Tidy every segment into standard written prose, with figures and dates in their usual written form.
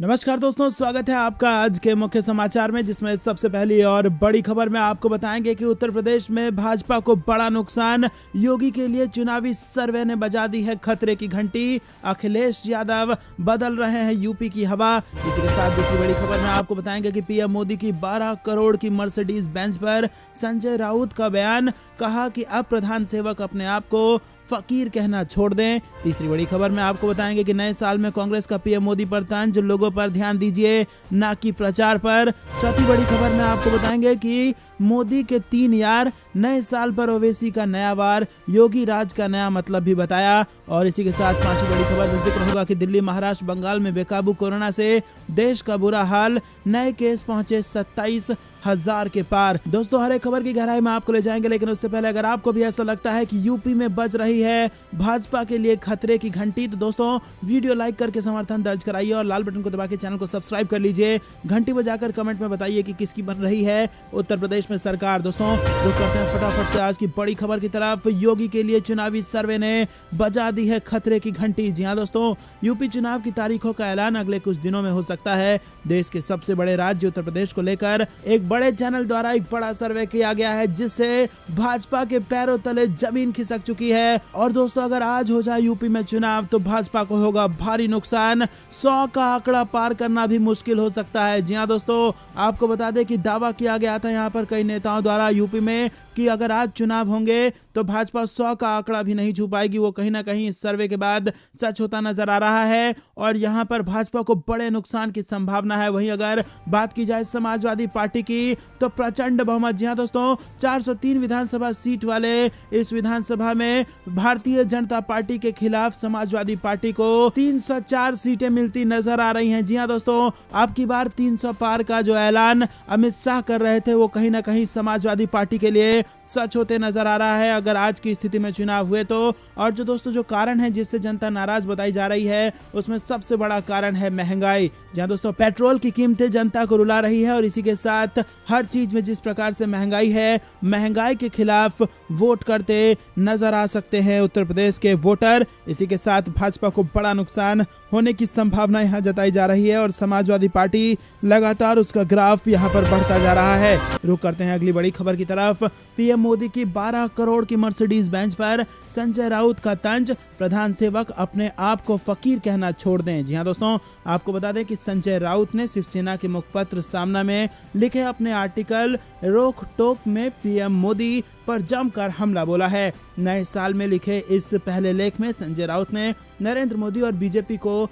नमस्कार दोस्तों, स्वागत है आपका आज के मुख्य समाचार में, जिसमें सबसे पहली और बड़ी खबर में आपको बताएंगे कि उत्तर प्रदेश में भाजपा को बड़ा नुकसान। योगी के लिए चुनावी सर्वे ने बजा दी है खतरे की घंटी। अखिलेश यादव बदल रहे हैं यूपी की हवा। इसी के साथ दूसरी बड़ी खबर में आपको बताएंगे कि पीएम मोदी की 12 करोड़ की मर्सिडीज बेंज पर संजय राउत का बयान। कहा कि अब प्रधान सेवक अपने आप को फकीर कहना छोड़ दें। तीसरी बड़ी खबर में आपको बताएंगे कि नए साल में कांग्रेस का पीएम मोदी पर तंज, लोगों पर ध्यान दीजिए ना कि प्रचार पर। चौथी बड़ी खबर में आपको बताएंगे कि मोदी के 3 यार, नए साल पर ओवैसी का नया वार, योगी राज का नया मतलब भी बताया। और इसी के साथ पांचवी बड़ी खबर में जिक्र होगा कि दिल्ली, महाराष्ट्र, बंगाल में बेकाबू कोरोना से देश का बुरा हाल। नए केस पहुंचे 27,000 के पार। दोस्तों, हर एक खबर की गहराई में आपको ले जाएंगे, लेकिन उससे पहले अगर आपको भी ऐसा लगता है कि यूपी में बज रही है भाजपा के लिए खतरे की घंटी, तो दोस्तों वीडियो लाइक करके समर्थन दर्ज कराइए और लाल बटन को दबा के चैनल को सब्सक्राइब कर लीजिए। घंटी बजाकर कमेंट में बताइए कि किसकी बन रही है उत्तर प्रदेश में सरकार। दोस्तों, रुक करते हैं फटाफट से आज की बड़ी खबर की तरफ। योगी के लिए चुनावी सर्वे ने बजा दी है खतरे की घंटी। जी हां दोस्तों, यूपी चुनाव की तारीखों का ऐलान अगले कुछ दिनों में हो सकता है। देश के सबसे बड़े राज्य उत्तर प्रदेश को लेकर एक बड़े चैनल द्वारा एक बड़ा सर्वे किया गया है, जिससे भाजपा के पैरों तले जमीन खिसक चुकी है। और दोस्तों, अगर आज हो जाए यूपी में चुनाव तो भाजपा को होगा भारी नुकसान। 100 का आंकड़ा पार करना भी मुश्किल हो सकता है। जी हां दोस्तों, आपको बता दें कि दावा किया गया था यहां पर कई नेताओं द्वारा यूपी में कि अगर आज चुनाव होंगे तो भाजपा 100 का आंकड़ा भी नहीं छू पाएगी। वो कहीं ना कहीं इस सर्वे के बाद सच होता नजर आ रहा है और यहां पर भाजपा को बड़े नुकसान की संभावना है। वहीं अगर बात की जाए समाजवादी पार्टी की तो प्रचंड बहुमत। जी हां दोस्तों, 403 विधानसभा सीट वाले इस विधानसभा में भारतीय जनता पार्टी के खिलाफ समाजवादी पार्टी को 304 सीटें मिलती नजर आ रही हैं। जी हां दोस्तों, अब की बार 300 पार का जो ऐलान अमित शाह कर रहे थे वो कहीं ना कहीं समाजवादी पार्टी के लिए सच होते नजर आ रहा है अगर आज की स्थिति में चुनाव हुए तो। और जो दोस्तों जो कारण है जिससे जनता नाराज बताई जा रही है, उसमें सबसे बड़ा कारण है महंगाई। जहां दोस्तों पेट्रोल की कीमतें जनता को रुला रही है और इसी के साथ हर चीज में जिस प्रकार से महंगाई है, महंगाई के खिलाफ वोट करते नजर आ सकते हैं उत्तर प्रदेश के वोटर। इसी के साथ भाजपा को बड़ा नुकसान होने की संभावना यहां जताई जा रही है और समाजवादी पार्टी लगातार उसका ग्राफ यहां पर बढ़ता जा रहा है। रुक करते हैं अगली बड़ी खबर की तरफ। पीएम मोदी की 12 करोड़ की मर्सिडीज बेंज पर संजय राउत का तंज, प्रधान सेवक अपने आप को फकीर कहना छोड़ दें। जी हां दोस्तों, आपको बता दें कि संजय राउत ने शिवसेना के मुखपत्र सामना में लिखे अपने आर्टिकल रोक टोक में पीएम मोदी पर जमकर हमला बोला है। नए साल में लिखे इस पहले लेख में संजय राउत ने नरेंद्र मोदी और बीजेपी को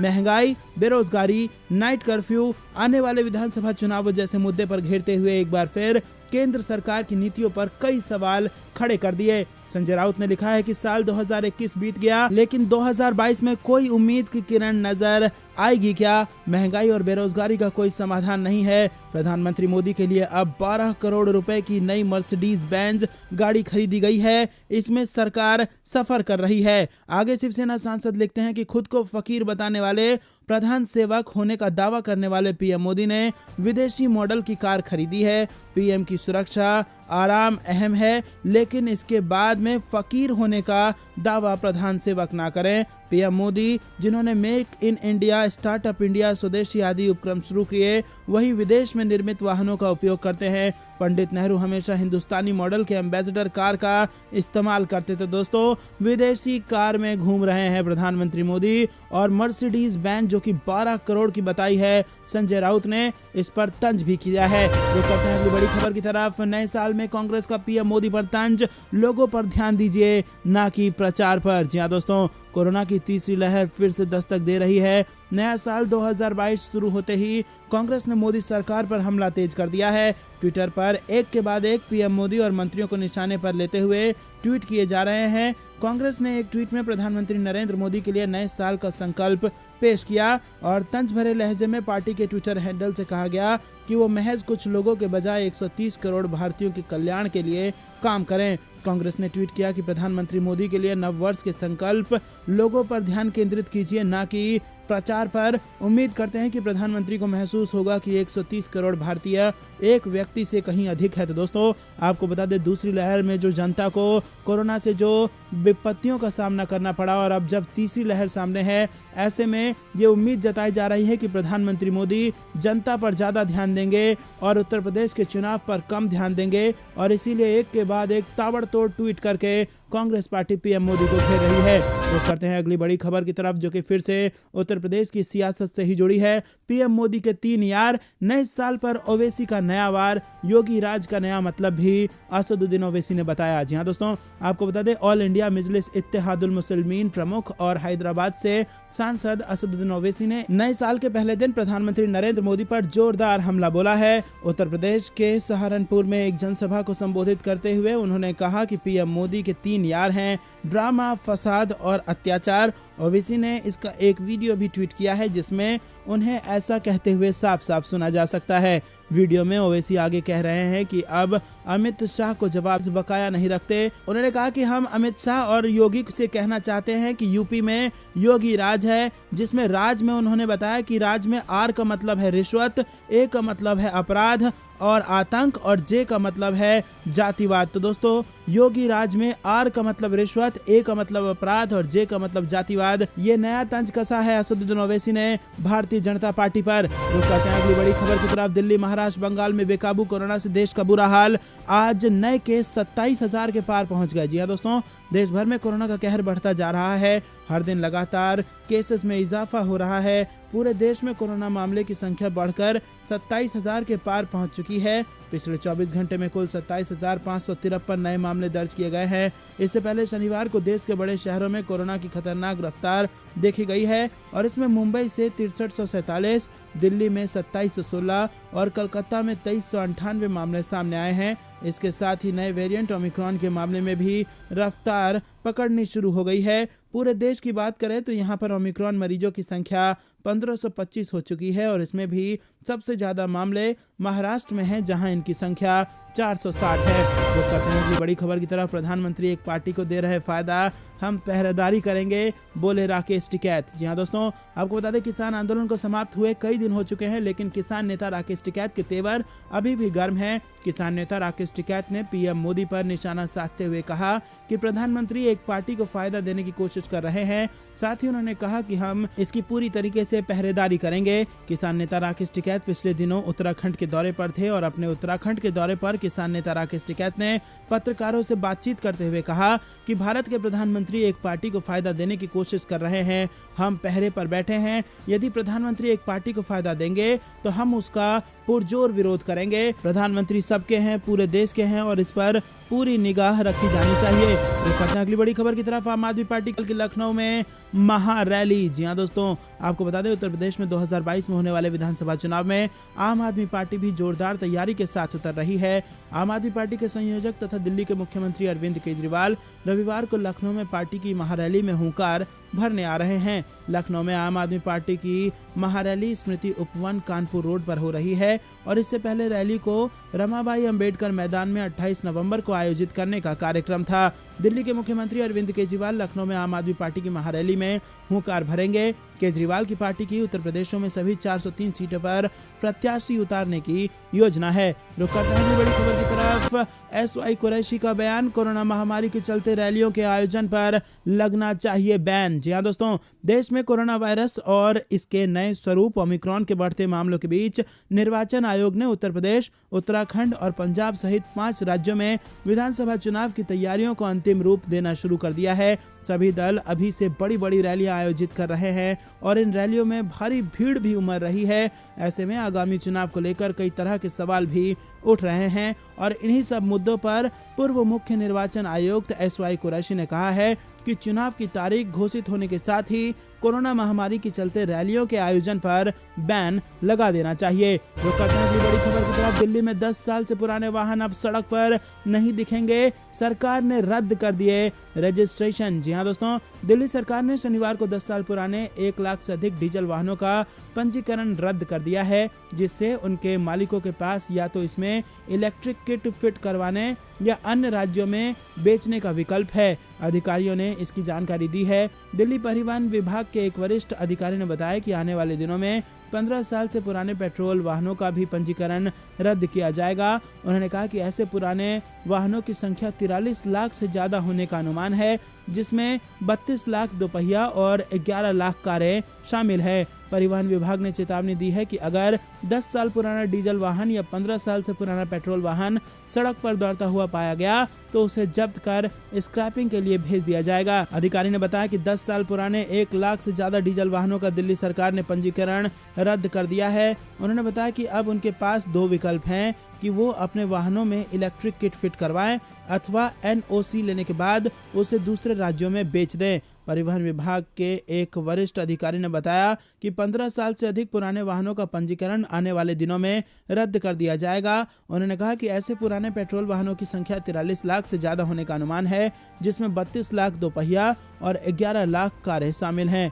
महंगाई, बेरोजगारी, नाइट कर्फ्यू, आने वाले विधानसभा चुनावों जैसे मुद्दे पर घेरते हुए एक बार फिर केंद्र सरकार की नीतियों पर कई सवाल खड़े कर दिए। संजय राउत ने लिखा है कि साल 2021 बीत गया, लेकिन 2022 में कोई उम्मीद की किरण नजर आएगी क्या? महंगाई और बेरोजगारी का कोई समाधान नहीं है। प्रधानमंत्री मोदी के लिए अब 12 करोड़ रुपए की नई मर्सिडीज बेंज गाड़ी खरीदी गई है। इसमें सरकार सफर कर रही है। आगे शिवसेना सांसद लिखते हैं कि खुद को फकीर बताने वाले, प्रधान सेवक होने का दावा करने वाले पीएम मोदी ने विदेशी मॉडल की कार खरीदी है। पीएम की सुरक्षा, आराम अहम है, लेकिन इसके बाद में फकीर होने का दावा प्रधान सेवक ना करें। पीएम मोदी जिन्होंने make in India, startup India, स्वदेशी आदि उपक्रम शुरू किए, वही विदेश में निर्मित वाहनों का उपयोग करते हैं। पंडित नेहरू हमेशा हिंदुस्तानी मॉडल के एम्बेसडर कार का इस्तेमाल करते थे। दोस्तों, विदेशी कार में घूम रहे हैं प्रधानमंत्री मोदी और मर्सिडीज बेंज जो कि 12 करोड़ की बताई है, संजय राउत ने इस पर तंज भी किया है। रुक करते हैं अगली बड़ी खबर की तरफ। नए साल में कांग्रेस का पीएम मोदी पर तंज, लोगों पर ध्यान दीजिए ना कि प्रचार पर। जी हां दोस्तों, कोरोना की तीसरी लहर फिर से दस्तक दे रही है। नया साल 2022 शुरू होते ही कांग्रेस ने मोदी सरकार पर हमला तेज कर दिया है। ट्विटर पर एक के बाद एक पीएम मोदी और मंत्रियों को निशाने पर लेते हुए ट्वीट किए जा रहे हैं। कांग्रेस ने एक ट्वीट में प्रधानमंत्री नरेंद्र मोदी के लिए नए साल का संकल्प पेश किया और तंज भरे लहजे में पार्टी के ट्विटर हैंडल से कहा गया कि वो महज कुछ लोगों के बजाय 130 करोड़ भारतीयों के कल्याण के लिए काम करें। कांग्रेस ने ट्वीट किया कि प्रधानमंत्री मोदी के लिए नव वर्ष के संकल्प, लोगों पर ध्यान केंद्रित कीजिए ना कि प्रचार आधार पर उम्मीद करते हैं कि प्रधानमंत्री को महसूस होगा कि 130 करोड़ भारतीय एक व्यक्ति से कहीं अधिक है। तो दोस्तों आपको बता दें, दूसरी लहर में जो जनता को कोरोना से जो विपत्तियों का सामना करना पड़ा और अब जब तीसरी लहर सामने है, ऐसे में ये उम्मीद जताई जा रही है कि प्रधानमंत्री मोदी जनता पर ज्यादा ध्यान देंगे और उत्तर प्रदेश के चुनाव पर कम ध्यान देंगे और इसीलिए एक के बाद एक ताबड़तोड़ ट्वीट करके कांग्रेस पार्टी पीएम मोदी को घेर रही है। तो करते हैं अगली बड़ी खबर की तरफ, जो कि फिर से उत्तर प्रदेश की सियासत से ही जुड़ी है। पीएम मोदी के 3 यार, नए साल पर ओवैसी का नया वार, योगी राज का नया मतलब भी असदुद्दीन ओवैसी ने बताया। जी हाँ दोस्तों, आपको बता दें, ऑल इंडिया मजलिस इत्तेहादुल मुस्लिमीन प्रमुख और हैदराबाद से सांसद असदुद्दीन ओवैसी ने नए साल के पहले दिन प्रधानमंत्री नरेंद्र मोदी पर जोरदार हमला बोला है। उत्तर प्रदेश के सहारनपुर में एक जनसभा को संबोधित करते हुए उन्होंने कहा कि पीएम मोदी के 3 यार हैं, ड्रामा, फसाद और अत्याचार। ओवैसी ने इसका एक वीडियो भी ट्वीट किया है जिसमें उन्हें ऐसा कहते हुए साफ साफ सुना जा सकता है। वीडियो में ओवैसी आगे कह रहे हैं कि अब अमित शाह को जवाब बकाया नहीं रखते। उन्होंने कहा कि हम अमित शाह और योगी से कहना चाहते हैं कि यूपी में योगी राज है, जिसमें राज में उन्होंने बताया कि राज में आर का मतलब है रिश्वत, ए का मतलब है अपराध और आतंक और जे का मतलब है जातिवाद। तो दोस्तों, योगी राज में आर का मतलब रिश्वत, ए का मतलब अपराध और जे का मतलब जातिवाद, ये नया तंज कसा है असदुद्दीन ओवैसी ने भारतीय जनता पार्टी पर। रुक करते हैं अगली बड़ी खबर की तरफ। दिल्ली, महाराष्ट्र, बंगाल में बेकाबू कोरोना से देश का बुरा हाल। आज नए केस 27,000 के पार पहुंच गए। जी हाँ दोस्तों, देश भर में कोरोना का कहर बढ़ता जा रहा है। हर दिन लगातार केसेस में इजाफा हो रहा है। पूरे देश में कोरोना मामले की संख्या बढ़कर 27,000 के पार पहुंच चुकी है। पिछले 24 घंटे में कुल 27,553 नए मामले दर्ज किए गए हैं। इससे पहले शनिवार को देश के बड़े शहरों में कोरोना की खतरनाक रफ्तार देखी गई है और इसमें मुंबई से 6347, दिल्ली में 2716 और कोलकाता में 2398 मामले सामने आए हैं। इसके साथ ही नए वेरिएंट ओमिक्रॉन के मामले में भी रफ्तार पकड़नी शुरू हो गई है। पूरे देश की बात करें तो यहाँ पर ओमिक्रॉन मरीजों की संख्या 1525 हो चुकी है और इसमें भी सबसे ज्यादा मामले महाराष्ट्र में हैं, जहां इनकी संख्या 460 है। तो करते हैं अगली बड़ी खबर की तरफ। प्रधानमंत्री एक पार्टी को दे रहे फायदा, हम पहरेदारी करेंगे, बोले राकेश टिकैत। जी हाँ दोस्तों, आपको बता दें, किसान आंदोलन को समाप्त हुए कई दिन हो चुके हैं, लेकिन किसान नेता राकेश टिकैत के तेवर अभी भी गर्म है। किसान नेता राकेश टिकैत ने पीएम मोदी पर निशाना साधते हुए कहा कि प्रधानमंत्री एक पार्टी को फायदा देने की कोशिश कर रहे हैं। साथ ही उन्होंने कहा कि हम इसकी पूरी तरीके से पहरेदारी करेंगे। किसान नेता राकेश टिकैत पिछले दिनों उत्तराखंड के दौरे पर थे और अपने उत्तराखंड के दौरे पर किसान नेता राकेश टिकैत ने पत्रकारों से बातचीत करते हुए कहा कि भारत के प्रधानमंत्री एक पार्टी को फायदा देने की कोशिश कर रहे हैं। हम पहरे पर बैठे हैं। यदि प्रधानमंत्री एक पार्टी को फायदा देंगे तो हम उसका पुरजोर विरोध करेंगे। प्रधानमंत्री सबके हैं, पूरे देश के हैं और इस पर पूरी निगाह रखी जानी चाहिए। अगली बड़ी खबर की तरफ। आम आदमी पार्टी कल के लखनऊ में महारैली। जी हाँ दोस्तों, आपको बता दें, उत्तर प्रदेश में 2022 में होने वाले विधानसभा चुनाव में आम आदमी पार्टी भी जोरदार तैयारी के साथ उतर रही है। आम आदमी पार्टी के संयोजक तथा दिल्ली के मुख्यमंत्री अरविंद केजरीवाल रविवार को लखनऊ में पार्टी की महारैली में हुंकार भरने आ रहे हैं। लखनऊ में आम आदमी पार्टी की महारैली स्मृति उपवन कानपुर रोड पर हो रही है और इससे पहले रैली को रमाबाई अंबेडकर मैदान में 28 नवंबर को आयोजित करने का कार्यक्रम था। दिल्ली के मुख्यमंत्री अरविंद केजरीवाल लखनऊ में आम आदमी पार्टी की महारैली में हुंकार भरेंगे। केजरीवाल की पार्टी की उत्तर प्रदेशों में सभी 403 सीटों पर प्रत्याशी उतारने की योजना है। रुक करते हैं बड़ी खबर की तरफ। SY कुरैशी का बयान, कोरोना महामारी के चलते रैलियों के आयोजन पर लगना चाहिए बैन। जी हाँ दोस्तों, देश में कोरोना वायरस और इसके नए स्वरूप ओमिक्रॉन के बढ़ते मामलों के बीच निर्वाचन आयोग ने उत्तर प्रदेश, उत्तराखंड और पंजाब सहित 5 राज्यों में विधानसभा चुनाव की तैयारियों को अंतिम रूप देना शुरू कर दिया है। सभी दल अभी से बड़ी बड़ी रैलियां आयोजित कर रहे हैं और इन रैलियों में भारी भीड़ भी उमड़ रही है। ऐसे में आगामी चुनाव को लेकर कई तरह के सवाल भी उठ रहे हैं और इन्हीं सब मुद्दों पर पूर्व मुख्य निर्वाचन आयुक्त SY कुरैशी ने कहा है कि चुनाव की तारीख घोषित होने के साथ ही कोरोना महामारी के चलते रैलियों के आयोजन पर बैन लगा देना चाहिए। बड़ी खबर की तरफ। दिल्ली में 10 साल से पुराने वाहन अब सड़क पर नहीं दिखेंगे, सरकार ने रद्द कर दिए रजिस्ट्रेशन। जी हाँ दोस्तों, दिल्ली सरकार ने शनिवार को 10 साल पुराने 1 लाख से अधिक डीजल वाहनों का पंजीकरण रद्द कर दिया है, जिससे उनके मालिकों के पास या तो इसमें इलेक्ट्रिक किट फिट करवाने या अन्य राज्यों में बेचने का विकल्प है। अधिकारियों ने इसकी जानकारी दी है। दिल्ली परिवहन विभाग के एक वरिष्ठ अधिकारी ने बताया कि आने वाले दिनों में 15 साल से पुराने पेट्रोल वाहनों का भी पंजीकरण रद्द किया जाएगा। उन्होंने कहा कि ऐसे पुराने वाहनों की संख्या 43 लाख से ज्यादा होने का अनुमान है, जिसमें 32 लाख दोपहिया और 11 लाख कारें शामिल है। परिवहन विभाग ने चेतावनी दी है कि अगर 10 साल पुराना डीजल वाहन या 15 साल से पुराना पेट्रोल वाहन सड़क पर दौड़ता हुआ पाया गया तो उसे जब्त कर स्क्रैपिंग के लिए भेज दिया जाएगा। अधिकारी ने बताया कि 10 साल पुराने 1 लाख से ज्यादा डीजल वाहनों का दिल्ली सरकार ने पंजीकरण रद्द कर दिया है। उन्होंने बताया कि अब उनके पास 2 विकल्प हैं कि वो अपने वाहनों में इलेक्ट्रिक किट फिट करवाएं अथवा NOC लेने के बाद उसे दूसरे राज्यों में बेच दें। परिवहन विभाग के एक वरिष्ठ अधिकारी ने बताया कि 15 साल से अधिक पुराने वाहनों का पंजीकरण आने वाले दिनों में रद्द कर दिया जाएगा। उन्होंने कहा कि ऐसे पुराने पेट्रोल वाहनों की संख्या 43 लाख से ज्यादा होने का अनुमान है, जिसमें 32 लाख दोपहिया और 11 लाख कारें शामिल हैं।